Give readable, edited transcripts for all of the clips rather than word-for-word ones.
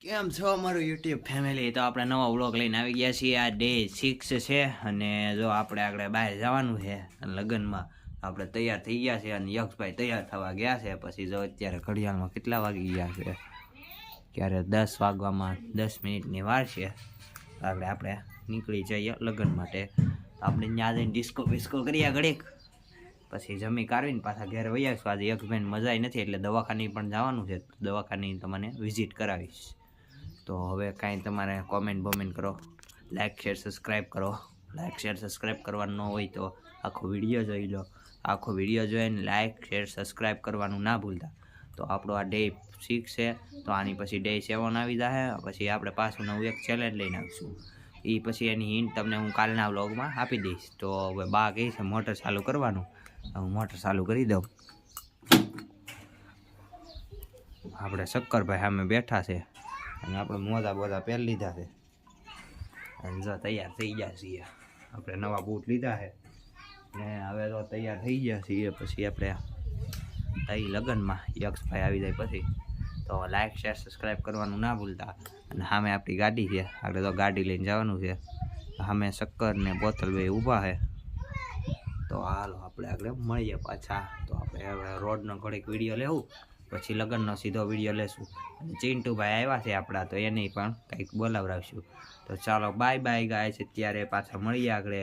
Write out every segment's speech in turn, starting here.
કેમ છો અમારું યુટ્યુબ ફેમિલી? તો આપણે નવો વ્લોગ લઈને આવી ગયા છીએ. આ ડે 6 છે અને જો આપણે આગળ બહાર જવાનું છે લગ્નમાં. આપણે તૈયાર થઈ ગયા છે અને યક્ષભાઈ તૈયાર થવા ગયા છે. પછી જો અત્યારે ઘડિયાળમાં કેટલા વાગી ગયા છે, ક્યારે 10 વાગવામાં 10 મિનિટની વાર છે. આપણે નીકળી જઈએ લગ્ન માટે. આપણે ત્યાં જઈને ડિસ્કો બિસ્કો કરીએ ઘડીક, પછી જમી કાઢવીને પાછા ઘેર વહી આવીશું. આજે યક્ષભાઈને મજા નથી એટલે દવાખાને પણ જવાનું છે. દવાખાને તમને વિઝિટ કરાવીશ. તો હવે કાંઈ તમારે કોમેન્ટ કરો, લાઇક શેર સબસ્ક્રાઈબ કરો. લાઇક શેર સબસ્ક્રાઈબ કરવાનું ન હોય તો આખો વિડીયો જોઈ લો. આખો વિડીયો જોઈને લાઇક શેર સબસ્ક્રાઈબ કરવાનું ના ભૂલતા. તો આપણો આ ડે 6 છે, તો આની પછી ડે 7 આવી જશે. પછી આપણે પાછું નવું એક ચેલેન્જ લઈને આવીશું. એ પછી એની હિન્ટ તમને હું કાલના વ્લોગમાં આપી દઈશ. તો હવે બા કહે છે મોટર ચાલુ કરવાનું, હું મોટર ચાલુ કરી દઉં. આપણે શક્કરભાઈ સામે બેઠા છે અને આપણે મોજા બોજા પહેરી લીધા છે અને જો તૈયાર થઈ ગયા છીએ. આપણે નવા બૂટ લીધા છે ને હવે તો તૈયાર થઈ ગયા છીએ. પછી આપણે તઈ લગ્નમાં યક્ષભાઈ આવી જાય પછી તો લાઇક શેર સબસ્ક્રાઈબ કરવાનું ના ભૂલતા. અને સામે આપણી ગાડી છે, આપણે તો ગાડી લઈને જવાનું છે. સામે શક્કર ને બોતલ બે ઊભા છે. તો હાલો આપણે આગળ મળીએ પાછા. તો આપણે હવે રોડનો ઘડીક વિડીયો લેવું, પછી લગ્નનો સીધો વિડીયો લેશું. અને ચિંટુભાઈ આવ્યા છે આપણા, તો એને પણ કંઈક બોલાવડાવશું. તો ચાલો બાય બાય ગાઈસ, અત્યારે પાછા મળીએ આગળ.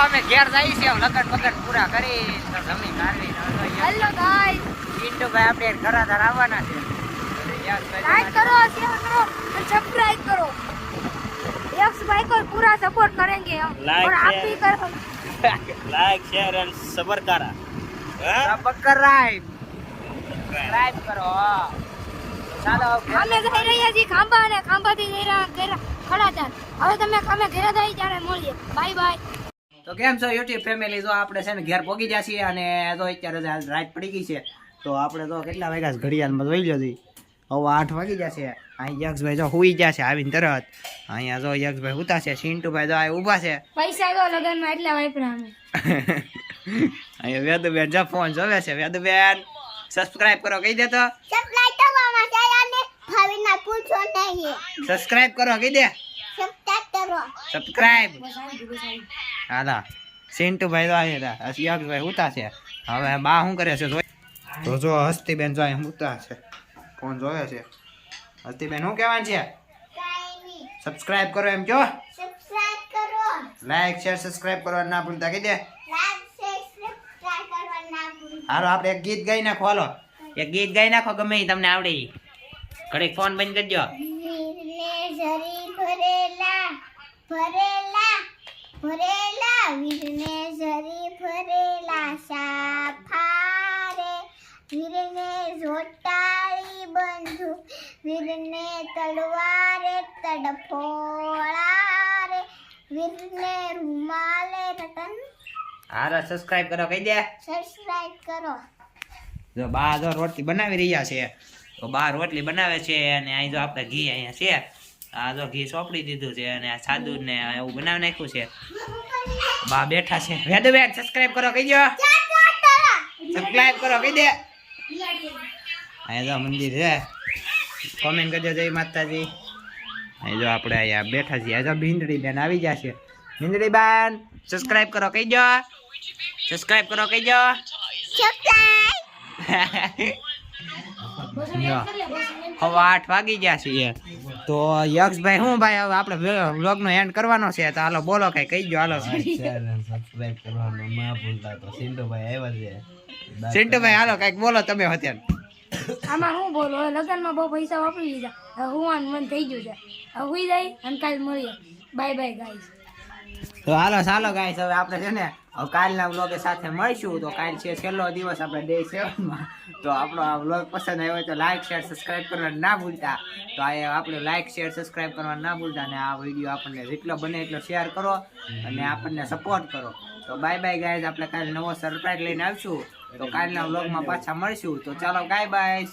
અમે ઘેર જઈએ છીએ લગન બગન પૂરા કરી જમીન કાઢવી. હેલો ગાઈસ, ચિંટુભાઈ આપણે ઘરાધાર આવવાના છે. લાઈક કરો, શેર કરો અને સબસ્ક્રાઇબ કરો. યક્ષભાઈ को पूरा सपोर्ट करेंगे हम और आप भी करो. Like share and subscribe subscribe करो. ચાલો અમે જઈ રહ્યા છીએ ખાંભા અને ખાંભાથી જઈ રહ્યા ખડાધાર. હવે તમે અમે ઘરે જઈ ત્યારે મળીએ. Bye bye. તો કેમ છો યુટ્યુબ ફેમિલી? જો આપણે છે ને ઘેર પહોંચી ગયા છીએ અને તો અત્યારે રાત પડી ગઈ છે. તો આપણે તો કેટલા વાગ્યા છે ઘડિયાળમાં જોઈ લો હતી, હવે 8 વાગી ગયા છે. અહીં યક્ષભાઈ જો હુઈ ગયા છે આવીને તરત. અહીંયા જો યક્ષભાઈ હુતા છે, ચિંટુભાઈ જો આ ઊભા છે. પૈસા તો લગનમાં એટલા વાપરા અમે. અહીંયા વેદુબેન જો ફોન જોવે છે. વેદુબેન સબસ્ક્રાઇબ કરો કહી દે. તો સબસ્ક્રાઇબ કરવામાં ચાલાને ભાવિના પૂછો નહીં. સબસ્ક્રાઇબ કરો કહી દે. સબસ્ક્રાઇબ. હાલા ચિંટુભાઈ તો આવ્યા હતા, યક્ષભાઈ હુતા છે. હવે બા શું કરે છે તો જો હસ્તીબેન જો અહીં હુતા છે, ફોન જોવે છે. હસ્તીબેન શું કહેવાનું છે? સબસ્ક્રાઇબ કરો એમ કહો. સબસ્ક્રાઇબ કરો, લાઈક શેર સબસ્ક્રાઇબ કરવા ના ભૂલતા કહી દે. લાઈક શેર સબસ્ક્રાઇબ કરવા ના ભૂલતા. હાલો આપણે એક ગીત ગાઈ નાખો. હાલો એક ગીત ગાઈ નાખો, ગમે એ તમને આવડે. ઘડીક ફોન બંધ કરજો. ભરેલા ભરેલા વીરને જરી ભરેલા સાફારે, વીરને જોટાળી બંધુ, વીરને તલવારે તડફોળા રે, વીરને રૂમાલે રતન. હારા સબસ્ક્રાઇબ કરો કહી દે. સબસ્ક્રાઇબ કરો. જો બા જો રોટલી બનાવી રહ્યા છે. તો બા રોટલી બનાવે છે અને અહીં જો આપણે ઘી અહીંયા છે. આ જો ઘી સોંપડી દીધું છે અને આ સાદુ ને એવું બનાવી નાખ્યું છે. બા બેઠા છે. વેદુબેન સબસ્ક્રાઇબ કરો કહી દો. સબસ્ક્રાઇબ કરો કહી દે. અહીંયા જો મંદિર છે, કોમેન્ટ કરજો જય માતાજી. અહીં જો આપણે અહીંયા બેઠા છીએ. જો ભીંડડી બેન આવી ગયા છે. ભીંડડી બેન સબસ્ક્રાઇબ કરો કહી દો. સબસ્ક્રાઇબ કરો કહી દો. હવે 8 વાગી ગયા છે. તો યક્ષભાઈ શું ભાઈ હવે આપણે વ્લોગ નો એન્ડ કરવાનો છે તો હાલો બોલો કઈ કહી ગયો હાલો સબસ્ક્રાઇબ કરવાનું ના ભૂલતા. તો સિન્ટુભાઈ આવ્યા છે. સિન્ટુભાઈ હાલો કઈક બોલો તમે અત્યારે. આમાં હું બોલો લગનમાં બહુ પૈસા વાપરી લીધા હવે હું મન થઈ ગયું છે હવે હુઈ જાય અને કાલ મળીએ બાય બાય ગાઈસ તો હાલો ચાલો ગાઈસ હવે આપણે છે ને હવે કાલના વ્લોગ સાથે મળીશું. તો કાલ છે છેલ્લો દિવસ આપણે ડે 7 માં. તો આપણો આ વ્લોગ પસંદ આવ્યો હોય તો લાઈક શેર સબસ્ક્રાઇબ કરવાનું ના ભૂલતા. તો આ આપણે લાઈક શેર સબસ્ક્રાઇબ કરવાનું ના ભૂલતા અને આ વિડીયો આપણને જેટલો બને એટલો શેર કરો અને આપણને સપોર્ટ કરો. તો બાય બાય ગાઈસ આપણે કાલે નવો સરપ્રાઈઝ લઈને આવશું. તો કાલના વ્લોગમાં પાછા મળીશું. તો ચાલો બાય બાય.